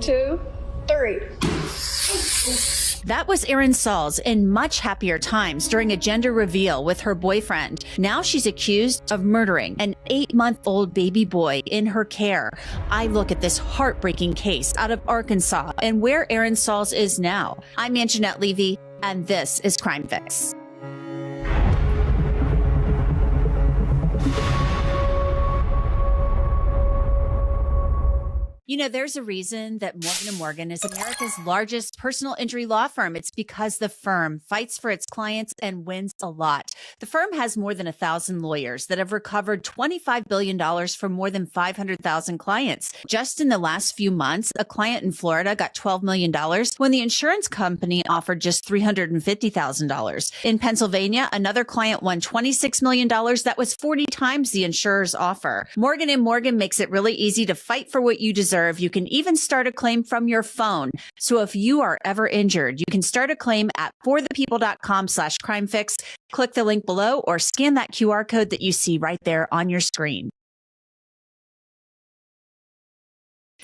2, 3. That was Erin Sauls in much happier times during a gender reveal with her boyfriend. Now she's accused of murdering an 8-month-old baby boy in her care. I look at this heartbreaking case out of Arkansas and where Erin Sauls is now. I'm Anjanette Levy, and this is Crime Fix. You know, there's a reason that Morgan & Morgan is America's largest personal injury law firm. It's because the firm fights for its clients and wins a lot. The firm has more than 1,000 lawyers that have recovered $25 billion from more than 500,000 clients. Just in the last few months, a client in Florida got $12 million when the insurance company offered just $350,000. In Pennsylvania, another client won $26 million. That was 40 times the insurer's offer. Morgan & Morgan makes it really easy to fight for what you deserve. You can even start a claim from your phone. So if you are ever injured, you can start a claim at forthepeople.com/crimefix. Click the link below or scan that QR code that you see right there on your screen.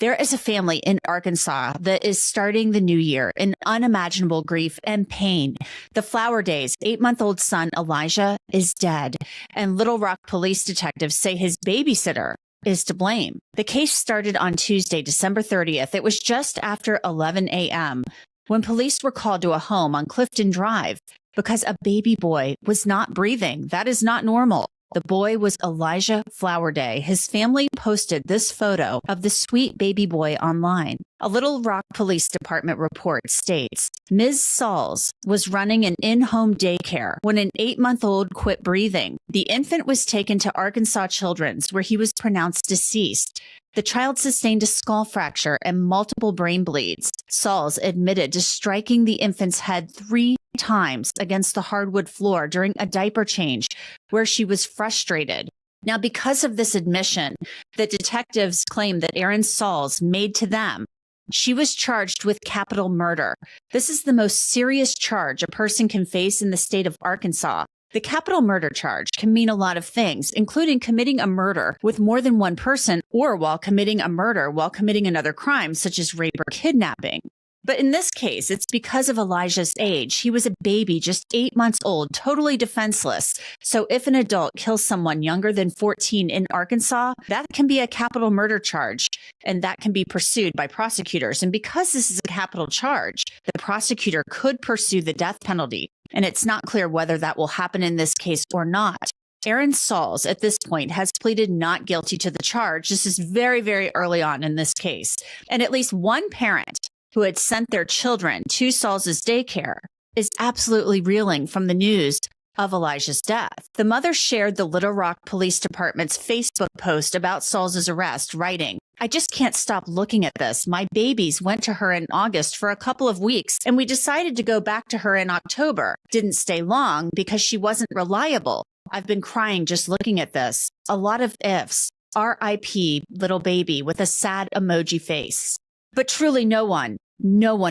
There is a family in Arkansas that is starting the new year in unimaginable grief and pain. The Flower Days 8-month-old son, Elijah, is dead, and Little Rock police detectives say his babysitter is to blame. The case started on Tuesday, December 30th. It was just after 11 a.m. when police were called to a home on Clifton Drive because a baby boy was not breathing. That is not normal. The boy was Elijah Flowerday. His family posted this photo of the sweet baby boy online. A Little Rock Police Department report states, Ms. Sauls was running an in-home daycare when an 8-month-old quit breathing. The infant was taken to Arkansas Children's, where he was pronounced deceased. The child sustained a skull fracture and multiple brain bleeds. Sauls admitted to striking the infant's head 3 times against the hardwood floor during a diaper change, where she was frustrated. Now, because of this admission that detectives claim that Erin Sauls made to them, she was charged with capital murder. This is the most serious charge a person can face in the state of Arkansas. The capital murder charge can mean a lot of things, including committing a murder with more than one person or while committing a murder while committing another crime, such as rape or kidnapping. But in this case, it's because of Elijah's age. He was a baby, just 8 months old, totally defenseless. So if an adult kills someone younger than 14 in Arkansas, that can be a capital murder charge, and that can be pursued by prosecutors. And because this is a capital charge, the prosecutor could pursue the death penalty. And it's not clear whether that will happen in this case or not. Erin Sauls, at this point, has pleaded not guilty to the charge. This is very, very early on in this case. And at least one parent who had sent their children to Sauls's daycare is absolutely reeling from the news of Elijah's death. The mother shared the Little Rock Police Department's Facebook post about Sauls's arrest, writing, I just can't stop looking at this. My babies went to her in August for a couple of weeks, and we decided to go back to her in October. Didn't stay long because she wasn't reliable. I've been crying just looking at this. A lot of ifs. R.I.P. little baby with a sad emoji face. But truly no one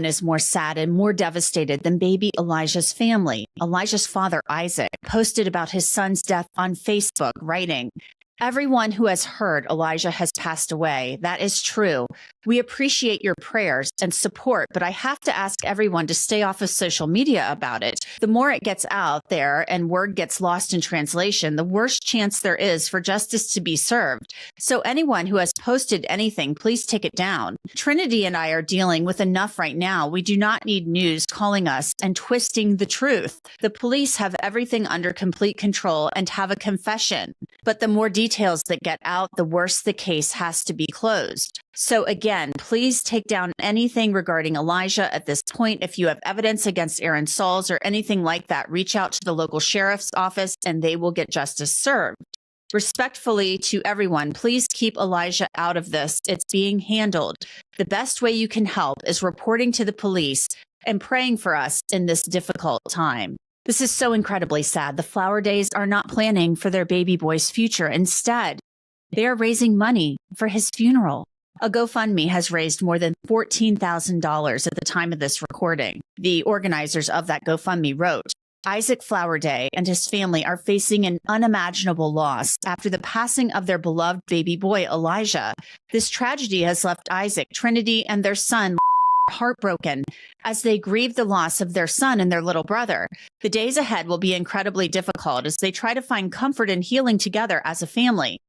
is more sad and more devastated than baby Elijah's family. Elijah's father, Isaac, posted about his son's death on Facebook, writing, Everyone who has heard Elijah has passed away. That is true. We appreciate your prayers and support, but I have to ask everyone to stay off of social media about it. The more it gets out there and word gets lost in translation, the worse chance there is for justice to be served. So anyone who has posted anything, please take it down. Trinity and I are dealing with enough right now. We do not need news calling us and twisting the truth. The police have everything under complete control and have a confession. But the more details that get out, the worse the case has to be closed. So again, please take down anything regarding Elijah at this point. If you have evidence against Erin Sauls or anything like that, reach out to the local sheriff's office and they will get justice served. Respectfully to everyone, please keep Elijah out of this. It's being handled. The best way you can help is reporting to the police and praying for us in this difficult time. This is so incredibly sad. The Flower Days are not planning for their baby boy's future. Instead, they are raising money for his funeral. A GoFundMe has raised more than $14,000 at the time of this recording. The organizers of that GoFundMe wrote, Isaac Flowerday and his family are facing an unimaginable loss after the passing of their beloved baby boy, Elijah. This tragedy has left Isaac, Trinity, and their son heartbroken as they grieve the loss of their son and their little brother. The days ahead will be incredibly difficult as they try to find comfort and healing together as a family.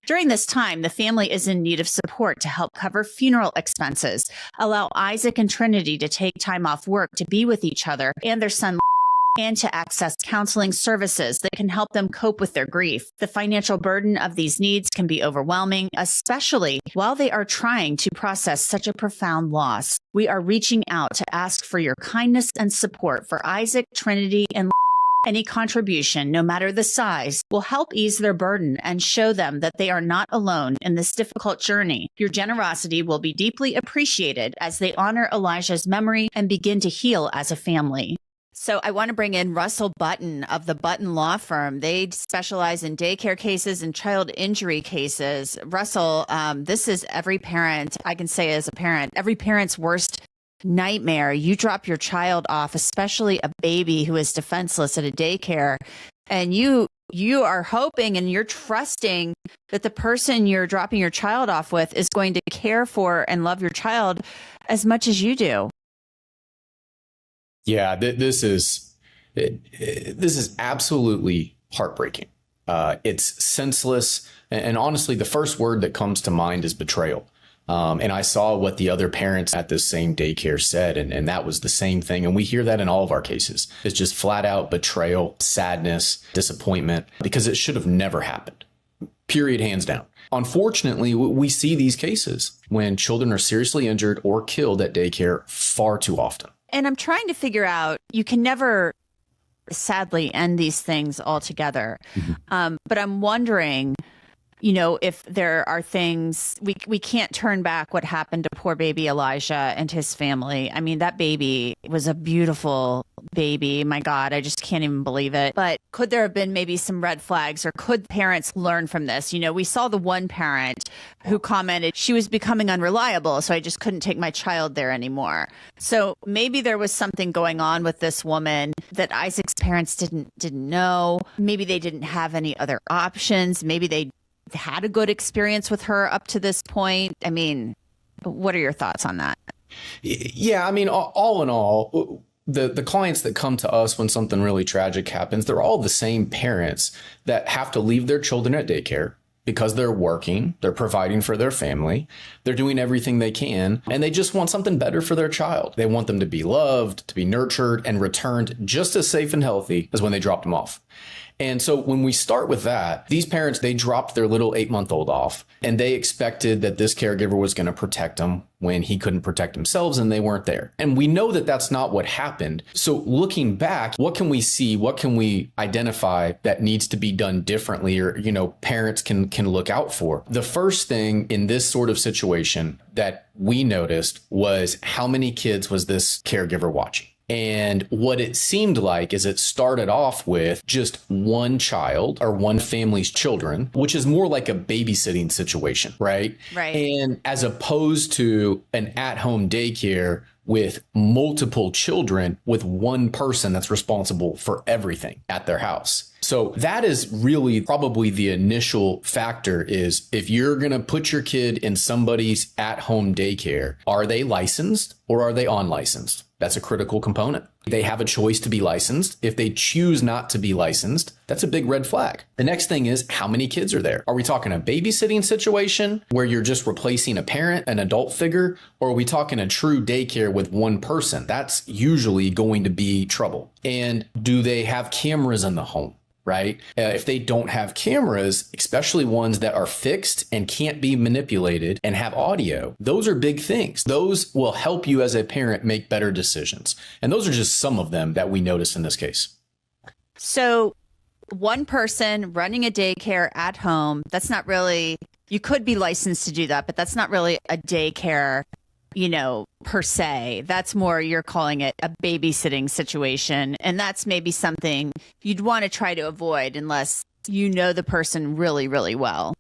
During this time, the family is in need of support to help cover funeral expenses, allow Isaac and Trinity to take time off work to be with each other and their son, and to access counseling services that can help them cope with their grief. The financial burden of these needs can be overwhelming, especially while they are trying to process such a profound loss. We are reaching out to ask for your kindness and support for Isaac, Trinity, and any contribution, no matter the size, will help ease their burden and show them that they are not alone in this difficult journey. Your generosity will be deeply appreciated as they honor Elijah's memory and begin to heal as a family. So I want to bring in Russell Button of the Button Law Firm. They specialize in daycare cases and child injury cases. Russell, this is every parent, I can say as a parent, every parent's worst nightmare. You drop your child off, especially a baby who is defenseless at a daycare, and you are hoping and you're trusting that the person you're dropping your child off with is going to care for and love your child as much as you do. Yeah, this is absolutely heartbreaking. It's senseless. And honestly, the first word that comes to mind is betrayal. And I saw what the other parents at this same daycare said, and that was the same thing. And we hear that in all of our cases. It's just flat out betrayal, sadness, disappointment, because it should have never happened. Period, hands down. Unfortunately, we see these cases when children are seriously injured or killed at daycare far too often. And I'm trying to figure out, you can never sadly end these things altogether. But I'm wondering, if there are things, we can't turn back what happened to poor baby Elijah and his family. I mean, that baby was a beautiful baby. My God, I just can't even believe it. But could there have been maybe some red flags, or could parents learn from this? We saw the one parent who commented she was becoming unreliable, so I just couldn't take my child there anymore. So maybe there was something going on with this woman that Isaac's parents didn't know. Maybe they didn't have any other options. Maybe they had a good experience with her up to this point. I mean, what are your thoughts on that? Yeah, I mean, all in all, the clients that come to us when something really tragic happens, they're all the same parents that have to leave their children at daycare because they're working, they're providing for their family, they're doing everything they can, and they just want something better for their child. They want them to be loved, to be nurtured, and returned just as safe and healthy as when they dropped them off. And so when we start with that, these parents, they dropped their little 8-month-old off, and they expected that this caregiver was going to protect them when he couldn't protect themselves, and they weren't there. And we know that that's not what happened. So looking back, what can we see? What can we identify that needs to be done differently, or, parents can look out for? The first thing in this sort of situation that we noticed was how many kids was this caregiver watching? And what it seemed like is it started off with just one child or one family's children, which is more like a babysitting situation, right? Right. And as opposed to an at-home daycare with multiple children with one person that's responsible for everything at their house. So that is really probably the initial factor, is if you're going to put your kid in somebody's at-home daycare, are they licensed or are they unlicensed? That's a critical component. They have a choice to be licensed. If they choose not to be licensed, that's a big red flag. The next thing is, how many kids are there? Are we talking a babysitting situation where you're just replacing a parent, an adult figure? Or are we talking a true daycare with one person? That's usually going to be trouble. And do they have cameras in the home? Right? If they don't have cameras, especially ones that are fixed and can't be manipulated and have audio, those are big things. Those will help you as a parent make better decisions. And those are just some of them that we notice in this case. So one person running a daycare at home, that's not really, you could be licensed to do that, but that's not really a daycare, per se. That's more, you're calling it a babysitting situation. And that's maybe something you'd want to try to avoid unless you know the person really, really well.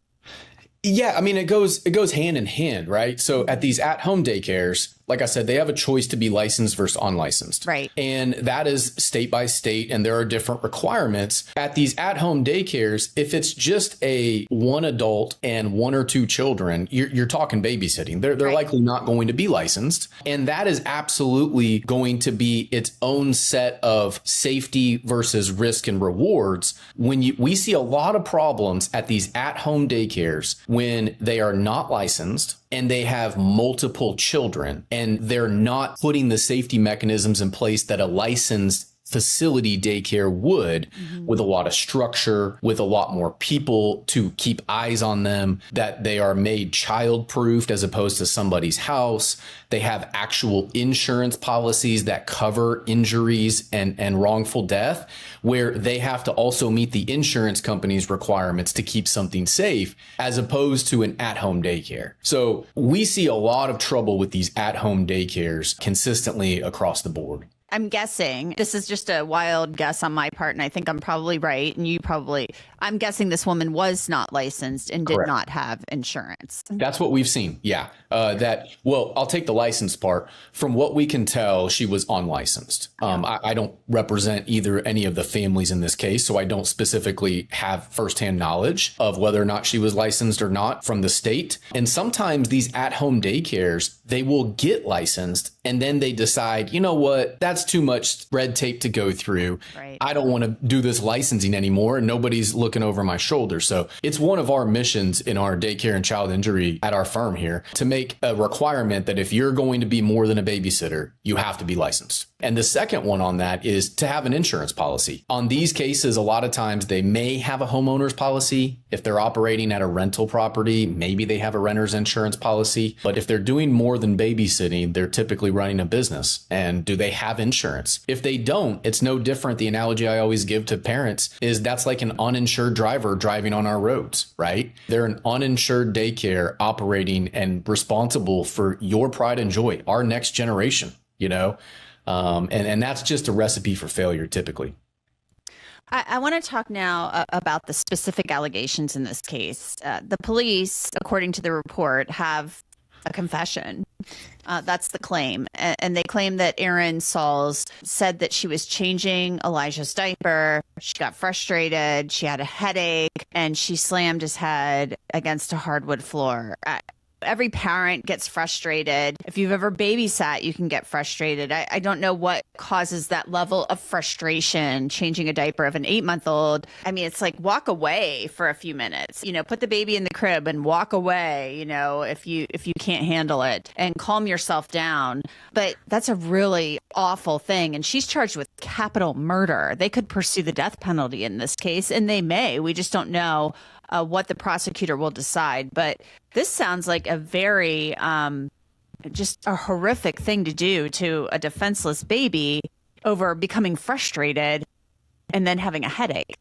Yeah, I mean, it goes hand in hand, right? So at these at-home daycares, like I said, they have a choice to be licensed versus unlicensed. Right. And that is state by state, and there are different requirements. At these at-home daycares, if it's just a one adult and one or two children, you're talking babysitting. They're Right. likely not going to be licensed. And that is absolutely going to be its own set of safety versus risk and rewards. We see a lot of problems at these at-home daycares when they are not licensed and they have multiple children and they're not putting the safety mechanisms in place that a licensed facility daycare would, with a lot of structure, with a lot more people to keep eyes on them, that they are made child-proofed as opposed to somebody's house. They have actual insurance policies that cover injuries and wrongful death, where they have to also meet the insurance company's requirements to keep something safe, as opposed to an at-home daycare. So we see a lot of trouble with these at-home daycares consistently across the board. I'm guessing, this is just a wild guess on my part, and I think I'm probably right, and I'm guessing this woman was not licensed and did Correct. not have insurance. That's what we've seen. Yeah. I'll take the license part. From what we can tell, she was unlicensed. I don't represent any of the families in this case, so I don't specifically have firsthand knowledge of whether or not she was licensed or not from the state. And sometimes these at-home daycares, they will get licensed and then they decide, you know what, that's too much red tape to go through. Right. I don't want to do this licensing anymore. And nobody's looking over my shoulder. So it's one of our missions in our daycare and child injury at our firm here to make a requirement that if you're going to be more than a babysitter, you have to be licensed. And the second one on that is to have an insurance policy. On these cases, a lot of times they may have a homeowner's policy. If they're operating at a rental property, maybe they have a renter's insurance policy. But if they're doing more than babysitting, they're typically running a business. And do they have insurance? If they don't, it's no different. The analogy I always give to parents is that's like an uninsured driver driving on our roads, right? They're an uninsured daycare operating and responsible for your pride and joy, our next generation, you know? And that's just a recipe for failure, typically. I want to talk now about the specific allegations in this case. The police, according to the report, have a confession. That's the claim. And they claim that Erin Sauls said that she was changing Elijah's diaper. She got frustrated. She had a headache and she slammed his head against a hardwood floor. Every parent gets frustrated. If you've ever babysat, you can get frustrated. I don't know what causes that level of frustration changing a diaper of an 8-month-old. I mean, it's like walk away for a few minutes, put the baby in the crib and walk away, if you can't handle it, and calm yourself down. But that's a really awful thing. And she's charged with capital murder. They could pursue the death penalty in this case, and they may. We just don't know what the prosecutor will decide. But this sounds like a very, just a horrific thing to do to a defenseless baby over becoming frustrated and then having a headache.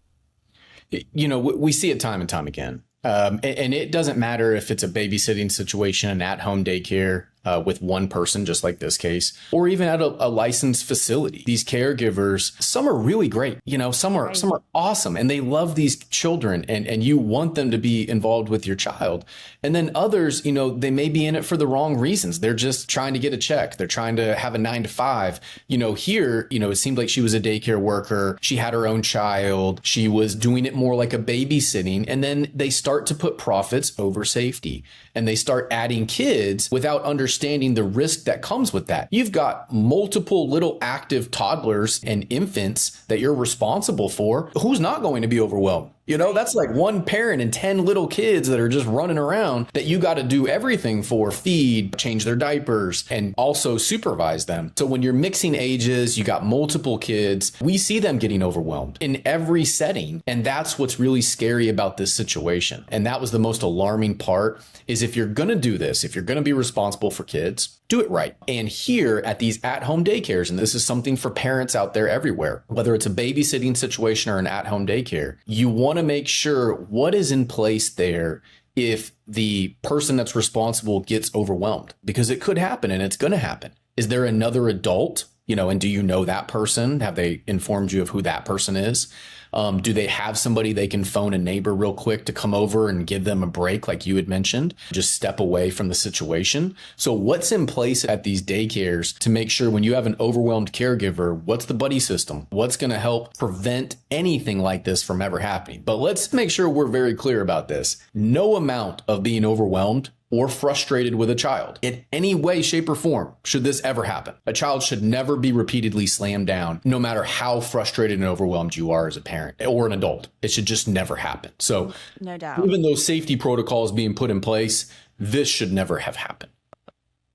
We see it time and time again. And it doesn't matter if it's a babysitting situation, an at-home daycare with one person, just like this case, or even at a licensed facility. These caregivers, some are really great. Some are awesome and they love these children and you want them to be involved with your child. And then others, they may be in it for the wrong reasons. They're just trying to get a check. They're trying to have a 9 to 5. Here, it seemed like she was a daycare worker. She had her own child. She was doing it more like a babysitting. And then they start to put profits over safety and they start adding kids without understanding the risk that comes with that. You've got multiple little active toddlers and infants that you're responsible for. Who's not going to be overwhelmed? That's like one parent and 10 little kids that are just running around that you got to do everything for, feed, change their diapers, and also supervise them. So when you're mixing ages, you got multiple kids, we see them getting overwhelmed in every setting. And that's what's really scary about this situation. And that was the most alarming part, is if you're going to do this, if you're going to be responsible for kids, do it right. And here at these at-home daycares, and this is something for parents out there everywhere, whether it's a babysitting situation or an at-home daycare, you want to make sure what is in place there if the person that's responsible gets overwhelmed, because it could happen and it's going to happen. Is there another adult And do you know that person? Have they informed you of who that person is? Do they have somebody they can phone a neighbor real quick to come over and give them a break, like you had mentioned, just step away from the situation? So what's in place at these daycares to make sure when you have an overwhelmed caregiver, what's the buddy system? What's going to help prevent anything like this from ever happening? But let's make sure we're very clear about this. No amount of being overwhelmed or frustrated with a child in any way, shape, or form should this ever happen. A child should never be repeatedly slammed down, no matter how frustrated and overwhelmed you are as a parent or an adult. It should just never happen. So no doubt, even those safety protocols being put in place, this should never have happened.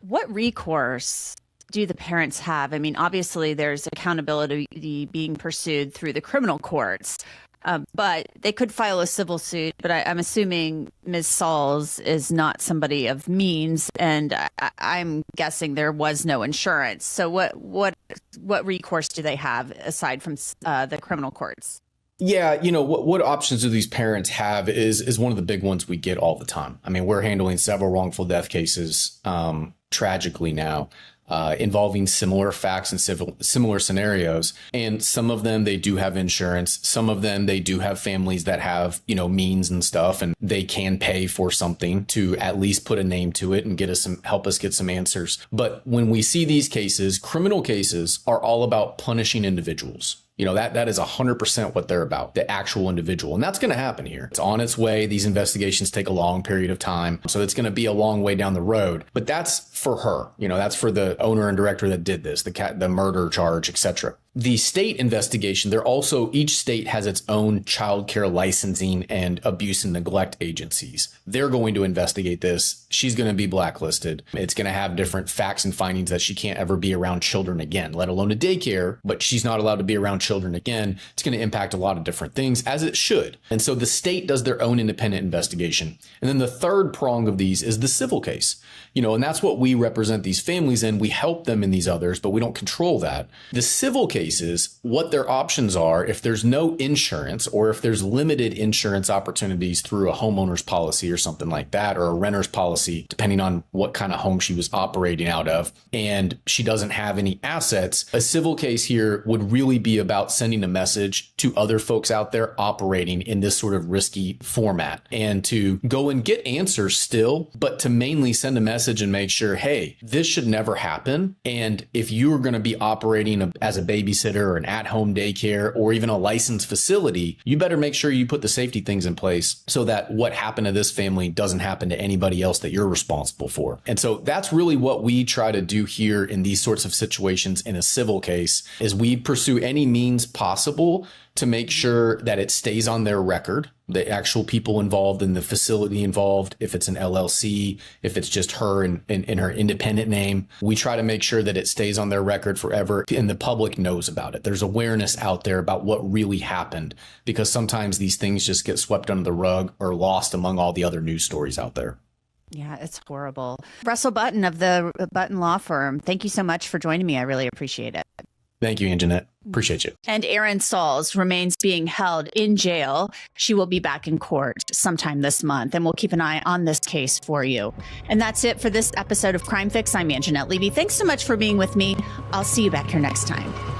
What recourse do the parents have? I mean, obviously there's accountability being pursued through the criminal courts. But they could file a civil suit. But I'm assuming Ms. Sauls is not somebody of means, and I'm guessing there was no insurance. So what recourse do they have aside from the criminal courts? Yeah, what options do these parents have is one of the big ones we get all the time. I mean, we're handling several wrongful death cases, tragically now. Involving similar facts and similar scenarios. And some of them, they do have insurance. Some of them, they do have families that have, means and stuff, and they can pay for something to at least put a name to it and help us get some answers. But when we see these cases, criminal cases are all about punishing individuals. That is 100% what they're about, the actual individual. And that's going to happen here. It's on its way. These investigations take a long period of time. So it's going to be a long way down the road. But that's for her. That's for the owner and director that did this, the murder charge, etc. The state investigation, each state has its own child care licensing and abuse and neglect agencies. They're going to investigate this. She's going to be blacklisted. It's going to have different facts and findings that she can't ever be around children again, let alone a daycare, but she's not allowed to be around children again. It's going to impact a lot of different things, as it should. And so the state does their own independent investigation. And then the third prong of these is the civil case. And that's what we represent these families in. We help them in these others, but we don't control that. The civil cases, what their options are, if there's no insurance or if there's limited insurance opportunities through a homeowner's policy or something like that, or a renter's policy, depending on what kind of home she was operating out of, and she doesn't have any assets, a civil case here would really be about sending a message to other folks out there operating in this sort of risky format and to go and get answers still, but to mainly send a message and make sure, hey, this should never happen. And if you are going to be operating as a babysitter or an at-home daycare or even a licensed facility, you better make sure you put the safety things in place so that what happened to this family doesn't happen to anybody else that you're responsible for. And so that's really what we try to do here in these sorts of situations in a civil case, is we pursue any means possible to make sure that it stays on their record, the actual people involved in the facility involved, if it's an LLC, if it's just her in her independent name. We try to make sure that it stays on their record forever and the public knows about it. There's awareness out there about what really happened, because sometimes these things just get swept under the rug or lost among all the other news stories out there. Yeah, it's horrible. Russell Button of the Button Law Firm, thank you so much for joining me. I really appreciate it. Thank you, Anjanette. Appreciate you. And Erin Sauls remains being held in jail. She will be back in court sometime this month, and we'll keep an eye on this case for you. And that's it for this episode of Crime Fix. I'm Anjanette Levy. Thanks so much for being with me. I'll see you back here next time.